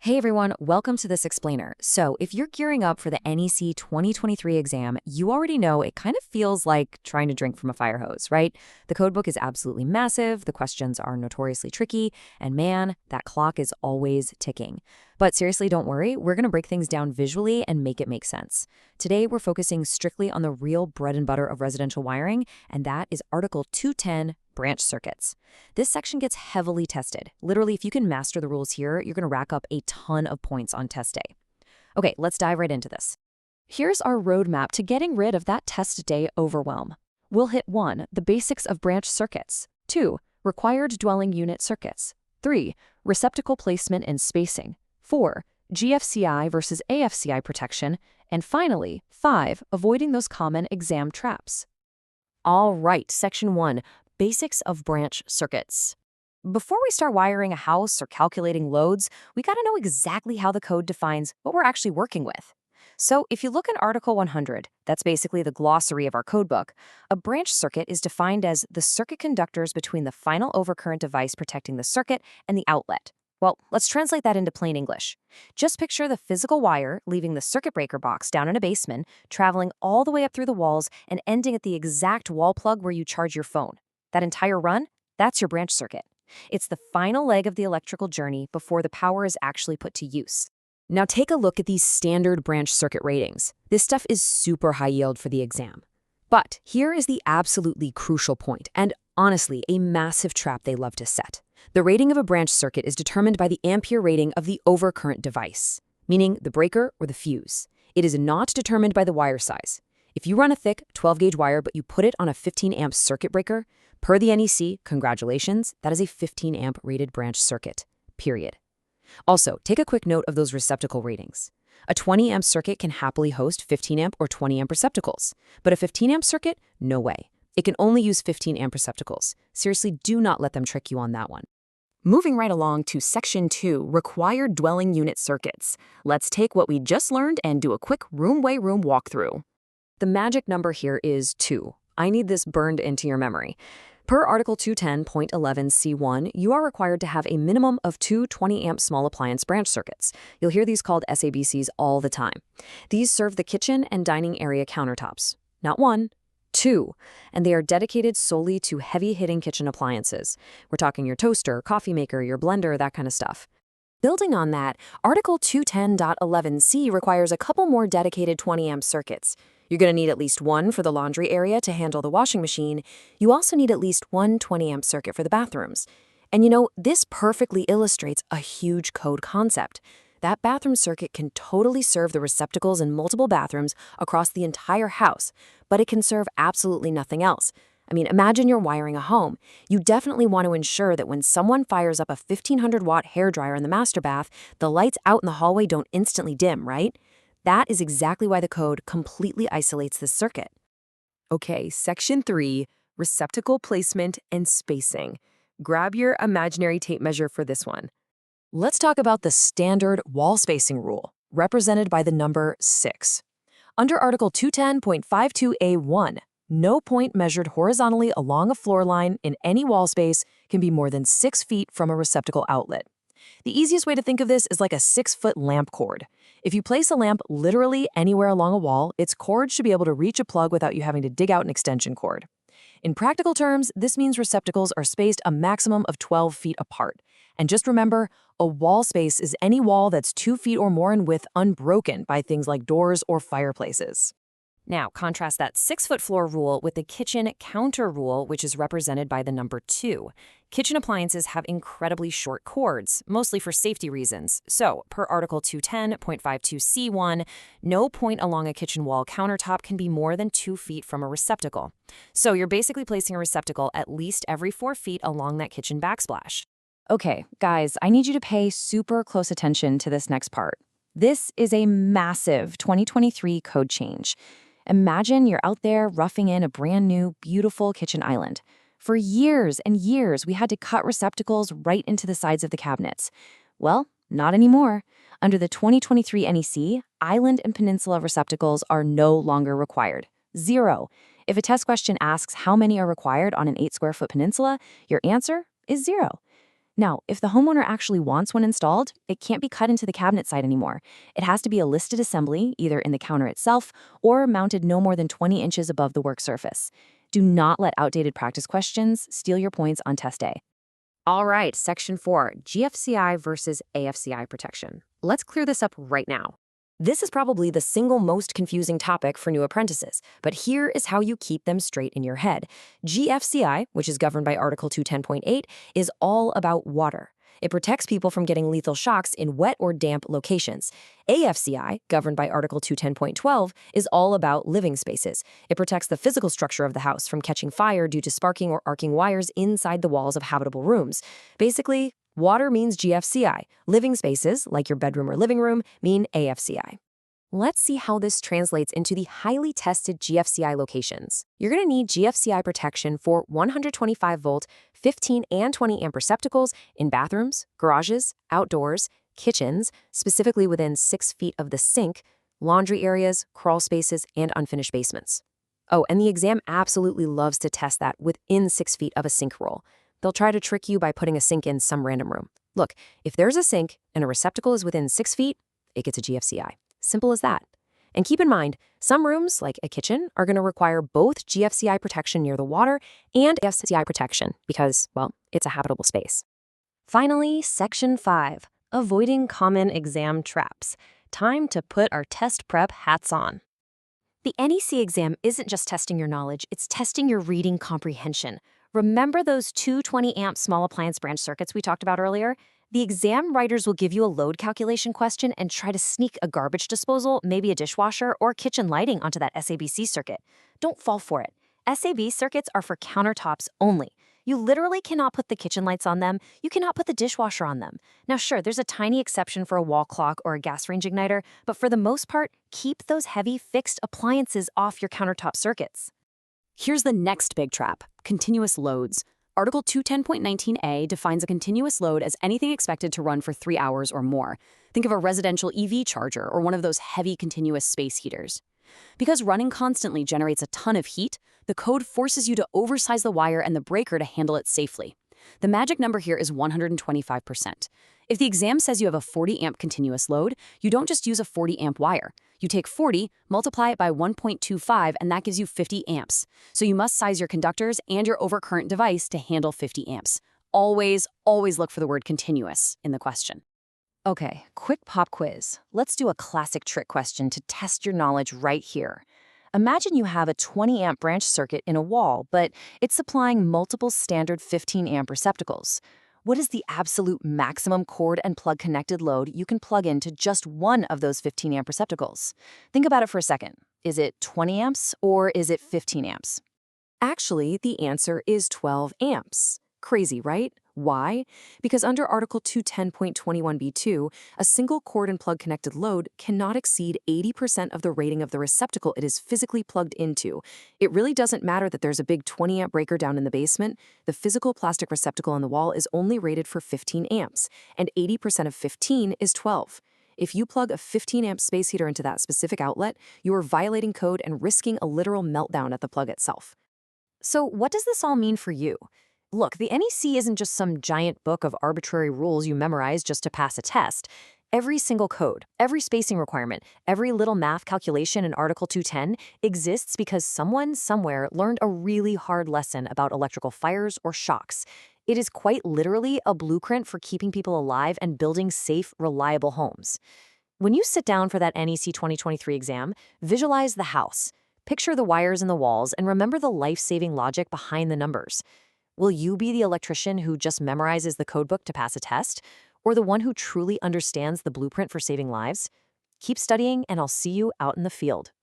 Hey everyone, welcome to this explainer. So, if you're gearing up for the NEC 2023 exam, you already know it kind of feels like trying to drink from a fire hose, right? The codebook is absolutely massive, the questions are notoriously tricky, and man, that clock is always ticking. But seriously, don't worry, we're going to break things down visually and make it make sense. Today, we're focusing strictly on the real bread and butter of residential wiring, and that is Article 210, branch circuits. This section gets heavily tested. Literally, if you can master the rules here, you're going to rack up a ton of points on test day. Okay, let's dive right into this. Here's our roadmap to getting rid of that test day overwhelm. We'll hit 1, the basics of branch circuits. 2, required dwelling unit circuits. 3, receptacle placement and spacing. 4, GFCI versus AFCI protection. And finally, 5, avoiding those common exam traps. All right, Section 1, basics of branch circuits. Before we start wiring a house or calculating loads, we got to know exactly how the code defines what we're actually working with. So if you look in Article 100, that's basically the glossary of our codebook, a branch circuit is defined as the circuit conductors between the final overcurrent device protecting the circuit and the outlet. Well, let's translate that into plain English. Just picture the physical wire leaving the circuit breaker box down in a basement, traveling all the way up through the walls and ending at the exact wall plug where you charge your phone. That entire run, that's your branch circuit. It's the final leg of the electrical journey before the power is actually put to use. Now take a look at these standard branch circuit ratings. This stuff is super high yield for the exam. But here is the absolutely crucial point, and honestly, a massive trap they love to set. The rating of a branch circuit is determined by the ampere rating of the overcurrent device, meaning the breaker or the fuse. It is not determined by the wire size. If you run a thick 12-gauge wire but you put it on a 15-amp circuit breaker, per the NEC, congratulations, that is a 15-amp rated branch circuit, period. Also, take a quick note of those receptacle ratings. A 20-amp circuit can happily host 15-amp or 20-amp receptacles, but a 15-amp circuit, no way. It can only use 15-amp receptacles. Seriously, do not let them trick you on that one. Moving right along to Section 2, required dwelling unit circuits. Let's take what we just learned and do a quick room-by-room walkthrough. The magic number here is 2. I need this burned into your memory. Per Article 210.11c1, you are required to have a minimum of 2 20-amp small appliance branch circuits. You'll hear these called SABCs all the time. These serve the kitchen and dining area countertops. Not 1, 2, and they are dedicated solely to heavy-hitting kitchen appliances. We're talking your toaster, coffee maker, your blender, that kind of stuff. Building on that, Article 210.11c requires a couple more dedicated 20-amp circuits. You're going to need at least 1 for the laundry area to handle the washing machine. You also need at least 1 20-amp circuit for the bathrooms. And you know, this perfectly illustrates a huge code concept. That bathroom circuit can totally serve the receptacles in multiple bathrooms across the entire house, but it can serve absolutely nothing else. I mean, imagine you're wiring a home. You definitely want to ensure that when someone fires up a 1500-watt hairdryer in the master bath, the lights out in the hallway don't instantly dim, right? That is exactly why the code completely isolates this circuit. Okay, Section 3, receptacle placement and spacing. Grab your imaginary tape measure for this one. Let's talk about the standard wall spacing rule, represented by the number 6. Under Article 210.52a1, no point measured horizontally along a floor line in any wall space can be more than 6 feet from a receptacle outlet. The easiest way to think of this is like a 6-foot lamp cord. If you place a lamp literally anywhere along a wall, its cord should be able to reach a plug without you having to dig out an extension cord. In practical terms, this means receptacles are spaced a maximum of 12 feet apart. And just remember, a wall space is any wall that's 2 feet or more in width unbroken by things like doors or fireplaces. Now, contrast that 6-foot floor rule with the kitchen counter rule, which is represented by the number 2. Kitchen appliances have incredibly short cords, mostly for safety reasons. So, per Article 210.52c1, no point along a kitchen wall countertop can be more than 2 feet from a receptacle. So, you're basically placing a receptacle at least every 4 feet along that kitchen backsplash. Okay, guys, I need you to pay super close attention to this next part. This is a massive 2023 code change. Imagine you're out there roughing in a brand new, beautiful kitchen island. For years and years, we had to cut receptacles right into the sides of the cabinets. Well, not anymore. Under the 2023 NEC, island and peninsula receptacles are no longer required. 0. If a test question asks how many are required on an 8-square-foot peninsula, your answer is 0. Now, if the homeowner actually wants one installed, it can't be cut into the cabinet side anymore. It has to be a listed assembly, either in the counter itself or mounted no more than 20 inches above the work surface. Do not let outdated practice questions steal your points on test day. All right, Section 4, GFCI versus AFCI protection. Let's clear this up right now. This is probably the single most confusing topic for new apprentices, but here is how you keep them straight in your head. GFCI, which is governed by Article 210.8, is all about water. It protects people from getting lethal shocks in wet or damp locations. AFCI, governed by Article 210.12, is all about living spaces. It protects the physical structure of the house from catching fire due to sparking or arcing wires inside the walls of habitable rooms. Basically, water means GFCI. Living spaces, like your bedroom or living room, mean AFCI. Let's see how this translates into the highly tested GFCI locations. You're going to need GFCI protection for 125-volt, 15 and 20 amp receptacles in bathrooms, garages, outdoors, kitchens, specifically within 6 feet of the sink, laundry areas, crawl spaces, and unfinished basements. Oh, and the exam absolutely loves to test that within 6 feet of a sink roll. They'll try to trick you by putting a sink in some random room. Look, if there's a sink and a receptacle is within 6 feet, it gets a GFCI. Simple as that. And keep in mind, some rooms, like a kitchen, are going to require both GFCI protection near the water and AFCI protection because, well, it's a habitable space. Finally, Section 5, avoiding common exam traps. Time to put our test prep hats on. The NEC exam isn't just testing your knowledge, it's testing your reading comprehension. Remember those two 20-amp small appliance branch circuits we talked about earlier? The exam writers will give you a load calculation question and try to sneak a garbage disposal, maybe a dishwasher, or kitchen lighting onto that SABC circuit. Don't fall for it. SAB circuits are for countertops only. You literally cannot put the kitchen lights on them. You cannot put the dishwasher on them. Now, sure, there's a tiny exception for a wall clock or a gas range igniter, but for the most part, keep those heavy fixed appliances off your countertop circuits. Here's the next big trap: continuous loads. Article 210.19a defines a continuous load as anything expected to run for 3 hours or more. Think of a residential EV charger or one of those heavy continuous space heaters. Because running constantly generates a ton of heat, the code forces you to oversize the wire and the breaker to handle it safely. The magic number here is 125%. If the exam says you have a 40-amp continuous load, you don't just use a 40-amp wire. You take 40, multiply it by 1.25, and that gives you 50 amps. So you must size your conductors and your overcurrent device to handle 50 amps. Always, always look for the word continuous in the question. Okay, quick pop quiz. Let's do a classic trick question to test your knowledge right here. Imagine you have a 20-amp branch circuit in a wall, but it's supplying multiple standard 15-amp receptacles. What is the absolute maximum cord and plug connected load you can plug into just one of those 15-amp receptacles? Think about it for a second. Is it 20 amps or is it 15 amps? Actually, the answer is 12 amps. Crazy, right? Why? Because under Article 210.21b2, a single cord and plug connected load cannot exceed 80% of the rating of the receptacle it is physically plugged into. It really doesn't matter that there's a big 20-amp breaker down in the basement. The physical plastic receptacle on the wall is only rated for 15 amps, and 80% of 15 is 12. If you plug a 15-amp space heater into that specific outlet, you are violating code and risking a literal meltdown at the plug itself. So what does this all mean for you? Look, the NEC isn't just some giant book of arbitrary rules you memorize just to pass a test. Every single code, every spacing requirement, every little math calculation in Article 210 exists because someone somewhere learned a really hard lesson about electrical fires or shocks. It is quite literally a blueprint for keeping people alive and building safe, reliable homes. When you sit down for that NEC 2023 exam, visualize the house. Picture the wires in the walls and remember the life-saving logic behind the numbers. Will you be the electrician who just memorizes the codebook to pass a test, or the one who truly understands the blueprint for saving lives? Keep studying, and I'll see you out in the field.